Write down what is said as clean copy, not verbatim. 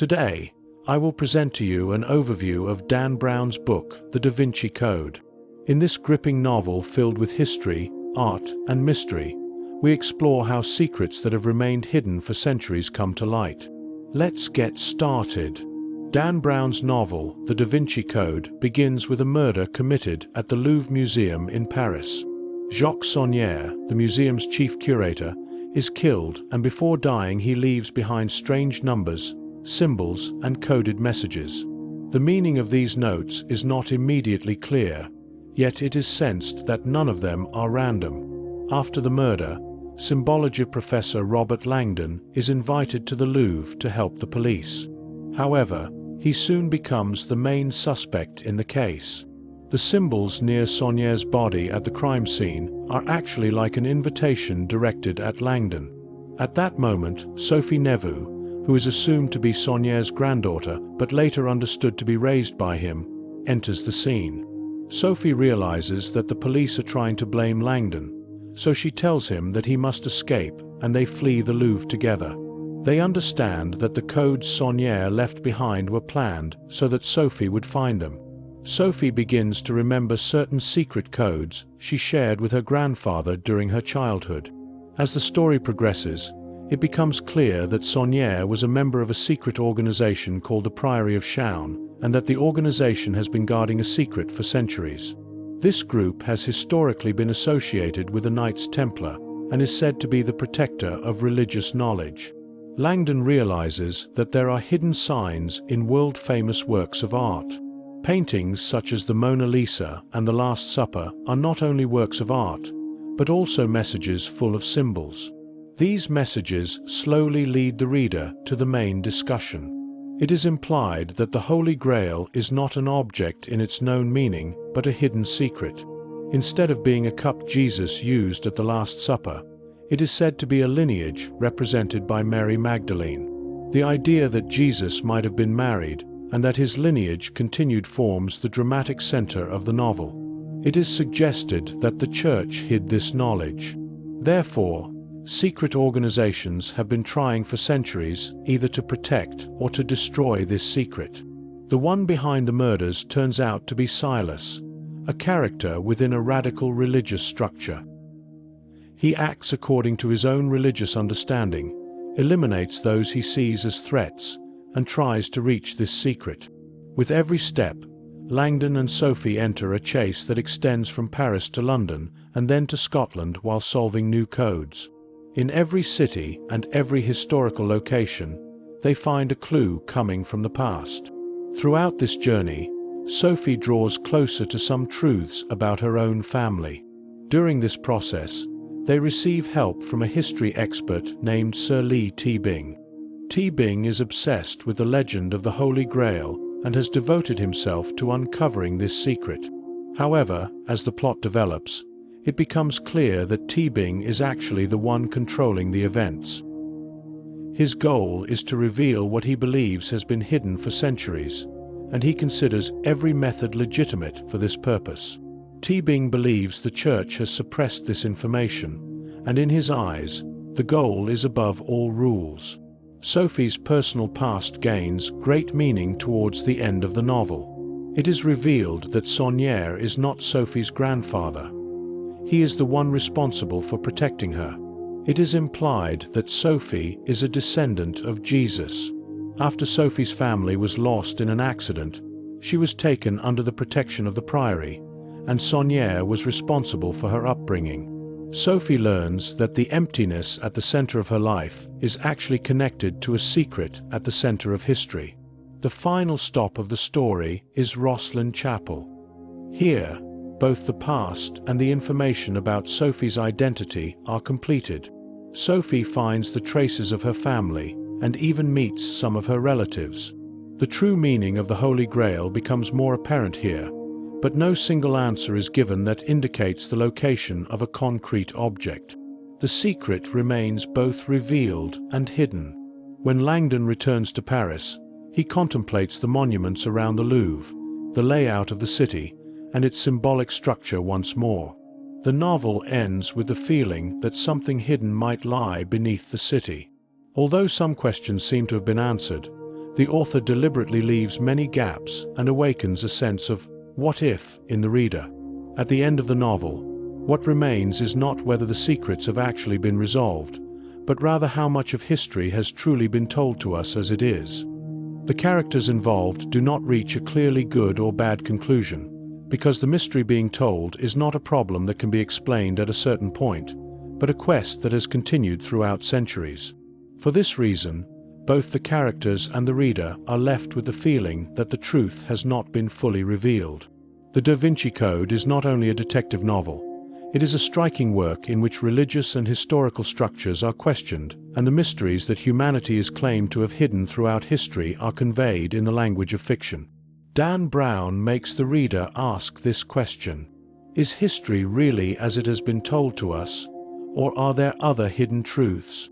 Today, I will present to you an overview of Dan Brown's book, The Da Vinci Code. In this gripping novel filled with history, art, and mystery, we explore how secrets that have remained hidden for centuries come to light. Let's get started. Dan Brown's novel, The Da Vinci Code, begins with a murder committed at the Louvre Museum in Paris. Jacques Saunière, the museum's chief curator, is killed, and before dying he leaves behind strange numbers, symbols, and coded messages. The meaning of these notes is not immediately clear, yet it is sensed that none of them are random. After the murder, symbology professor Robert Langdon is invited to the Louvre to help the police. However, he soon becomes the main suspect in the case. The symbols near Saunière's body at the crime scene are actually like an invitation directed at Langdon. At that moment, Sophie Neveu, who is assumed to be Saunière's granddaughter but later understood to be raised by him, enters the scene. Sophie realizes that the police are trying to blame Langdon, so she tells him that he must escape, and they flee the Louvre together. They understand that the codes Saunière left behind were planned so that Sophie would find them. Sophie begins to remember certain secret codes she shared with her grandfather during her childhood. As the story progresses, it becomes clear that Saunière was a member of a secret organization called the Priory of Chaon, and that the organization has been guarding a secret for centuries. This group has historically been associated with the Knights Templar and is said to be the protector of religious knowledge. Langdon realizes that there are hidden signs in world-famous works of art. Paintings such as the Mona Lisa and the Last Supper are not only works of art, but also messages full of symbols. These messages slowly lead the reader to the main discussion. It is implied that the Holy Grail is not an object in its known meaning, but a hidden secret. Instead of being a cup Jesus used at the Last Supper, it is said to be a lineage represented by Mary Magdalene. The idea that Jesus might have been married and that his lineage continued forms the dramatic center of the novel. It is suggested that the Church hid this knowledge. Therefore, secret organizations have been trying for centuries either to protect or to destroy this secret. The one behind the murders turns out to be Silas, a character within a radical religious structure. He acts according to his own religious understanding, eliminates those he sees as threats, and tries to reach this secret. With every step, Langdon and Sophie enter a chase that extends from Paris to London and then to Scotland while solving new codes. In every city and every historical location, they find a clue coming from the past. Throughout this journey, Sophie draws closer to some truths about her own family. During this process, they receive help from a history expert named Sir Lee T. Bing. T. Bing is obsessed with the legend of the Holy Grail and has devoted himself to uncovering this secret. However, as the plot develops, it becomes clear that T. Bing is actually the one controlling the events. His goal is to reveal what he believes has been hidden for centuries, and he considers every method legitimate for this purpose. T. Bing believes the Church has suppressed this information, and in his eyes, the goal is above all rules. Sophie's personal past gains great meaning towards the end of the novel. It is revealed that Saunière is not Sophie's grandfather. He is the one responsible for protecting her. It is implied that Sophie is a descendant of Jesus. After Sophie's family was lost in an accident, she was taken under the protection of the Priory, and Saunière was responsible for her upbringing. Sophie learns that the emptiness at the center of her life is actually connected to a secret at the center of history. The final stop of the story is Rosslyn Chapel. Here, both the past and the information about Sophie's identity are completed. Sophie finds the traces of her family and even meets some of her relatives. The true meaning of the Holy Grail becomes more apparent here, but no single answer is given that indicates the location of a concrete object. The secret remains both revealed and hidden. When Langdon returns to Paris, he contemplates the monuments around the Louvre, the layout of the city, and its symbolic structure once more. The novel ends with the feeling that something hidden might lie beneath the city. Although some questions seem to have been answered, The author deliberately leaves many gaps and awakens a sense of what if in the reader. At the end of the novel, what remains is not whether the secrets have actually been resolved, but rather how much of history has truly been told to us as it is. The characters involved do not reach a clearly good or bad conclusion, because the mystery being told is not a problem that can be explained at a certain point, but a quest that has continued throughout centuries. For this reason, both the characters and the reader are left with the feeling that the truth has not been fully revealed. The Da Vinci Code is not only a detective novel, it is a striking work in which religious and historical structures are questioned, and the mysteries that humanity is claimed to have hidden throughout history are conveyed in the language of fiction. Dan Brown makes the reader ask this question: is history really as it has been told to us, or are there other hidden truths?